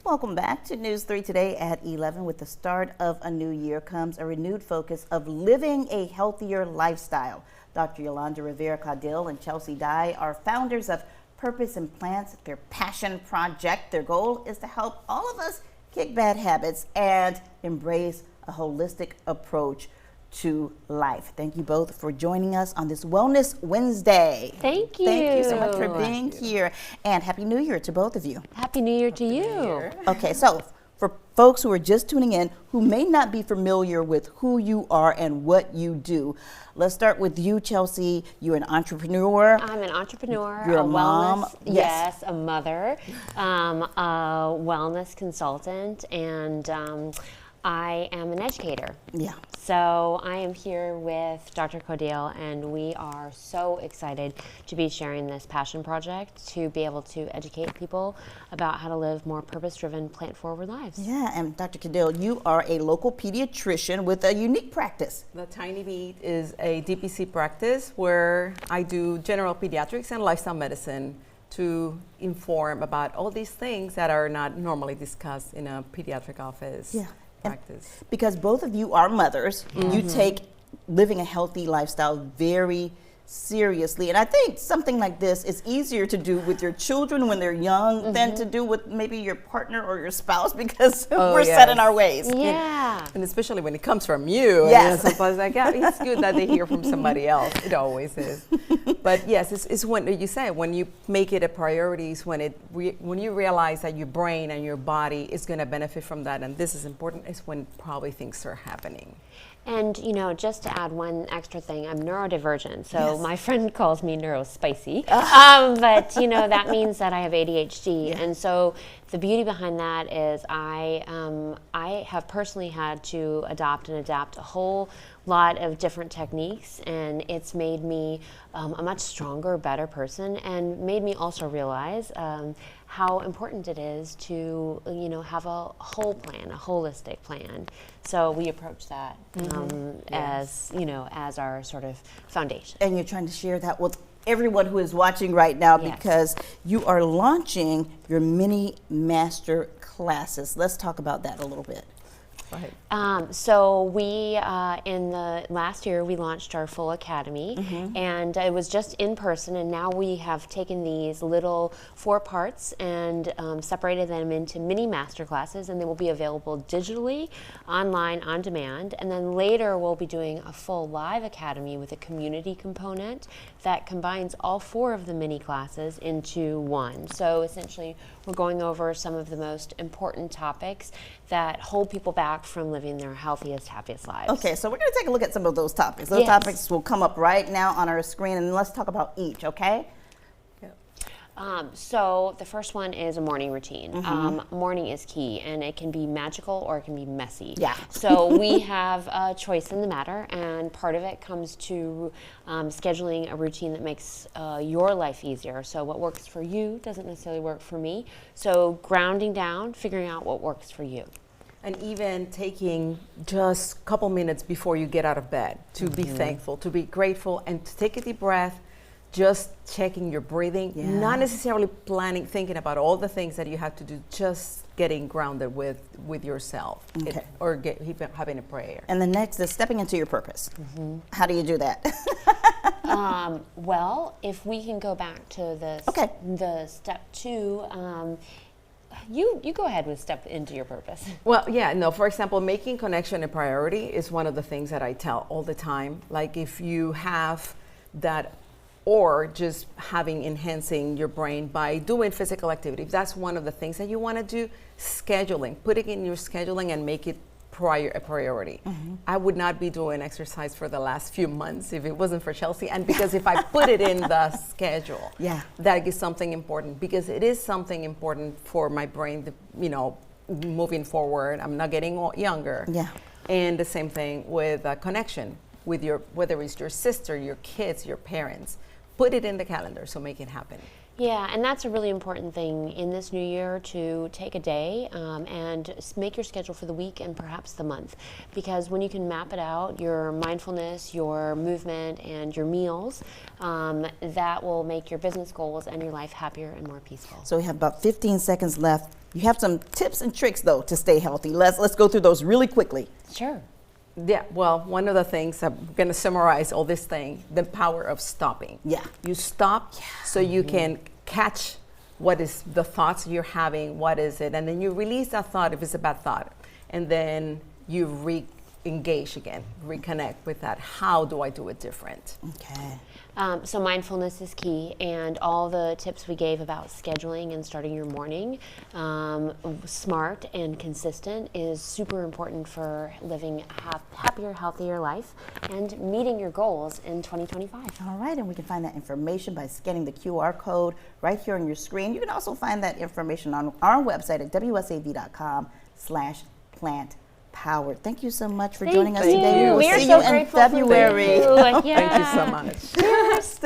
Welcome back to News 3 today at 11. With the start of a new year comes a renewed focus of living a healthier lifestyle. Dr. Yolanda Rivera-Caudill and Chelsea Dye are founders of Purpose Implants, their passion project. Their goal is to help all of us kick bad habits and embrace a holistic approach to life. Thank you both for joining us on this Wellness Wednesday. Thank you. Thank you so much for being here. And Happy New Year to both of you. Happy New Year to you. Okay, so for folks who are just tuning in, who may not be familiar with who you are and what you do, let's start with you, Chelsea. You're an entrepreneur. I'm an entrepreneur. You're a wellness, mom. Yes, a mother, a wellness consultant, and I am an educator. Yeah. So I am here with Dr. Caudill, and we are so excited to be sharing this passion project to be able to educate people about how to live more purpose-driven, plant-forward lives. Yeah, and Dr. Caudill, you are a local pediatrician with a unique practice. The Tiny Beat is a DPC practice where I do general pediatrics and lifestyle medicine to inform about all these things that are not normally discussed in a pediatric office. Yeah. Practice. Because both of you are mothers, you take living a healthy lifestyle very seriously. And I think something like this is easier to do with your children when they're young than to do with maybe your partner or your spouse because we're set in our ways. Yeah. And especially when it comes from you. Yes. Sometimes like, yeah, it's good that they hear from somebody else. It always is. But yes, it's when you say, when you make it a priority, is when when you realize that your brain and your body is going to benefit from that, and this is important, is when probably things are happening. And, you know, just to add one extra thing, I'm neurodivergent. So my friend calls me neurospicy. But, you know, that means that I have ADHD. Yeah. And so the beauty behind that is I have personally had to adopt and adapt a whole lot of different techniques, and it's made me a much stronger, better person, and made me also realize how important it is to, you know, have a whole plan, a holistic plan. So we approach that as, you know, as our sort of foundation. And you're trying to share that with everyone who is watching right now because you are launching your mini master classes. Let's talk about that a little bit. Right. So we, in the last year, we launched our full academy, and it was just in person, and now we have taken these little 4 parts and separated them into mini master classes, and they will be available digitally, online, on demand, and then later we'll be doing a full live academy with a community component that combines all 4 of the mini classes into one. So essentially, we're going over some of the most important topics that hold people back from living their healthiest, happiest lives. Okay, so we're going to take a look at some of those topics. Those topics will come up right now on our screen, and let's talk about each, okay? So the first one is a morning routine. Morning is key, and it can be magical or it can be messy. Yeah. So we have a choice in the matter, and part of it comes to scheduling a routine that makes your life easier. So what works for you doesn't necessarily work for me. So grounding down, figuring out what works for you. And even taking just a couple minutes before you get out of bed to be thankful, to be grateful, and to take a deep breath, just checking your breathing, not necessarily planning, thinking about all the things that you have to do, just getting grounded with yourself, or having a prayer. And the next is stepping into your purpose. How do you do that? Well, if we can go back to the step 2, you go ahead with step into your purpose. Well, yeah, no, for example, making connection a priority is one of the things that I tell all the time. Like if you have that, or just enhancing your brain by doing physical activity. If that's one of the things that you want to do, scheduling, putting in your scheduling and make it a priority. I would not be doing exercise for the last few months if it wasn't for Chelsea, and because if I put it in the schedule, that is something important, because it is something important for my brain, you know, moving forward. I'm not getting younger. And the same thing with connection with whether it's your sister, your kids, your parents. Put it in the calendar, so make it happen. Yeah, and that's a really important thing in this new year, to take a day and make your schedule for the week and perhaps the month. Because when you can map it out, your mindfulness, your movement, and your meals, that will make your business goals and your life happier and more peaceful. So we have about 15 seconds left. You have some tips and tricks though to stay healthy. Let's go through those really quickly. Sure. Yeah, well, one of the things, I'm going to summarize all this thing, the power of stopping. Yeah. You stop so you can catch what is the thoughts you're having, what is it, and then you release that thought if it's a bad thought, and then you re-engage again, reconnect with that. How do I do it different? Okay. So mindfulness is key, and all the tips we gave about scheduling and starting your morning smart and consistent is super important for living a happier, healthier life and meeting your goals in 2025. All right, and we can find that information by scanning the QR code right here on your screen. You can also find that information on our website at wsav.com/plant powered. Thank you so much for joining us Thank today. you. We will We are see so you in grateful February. For you. Thank you so much. Cheers.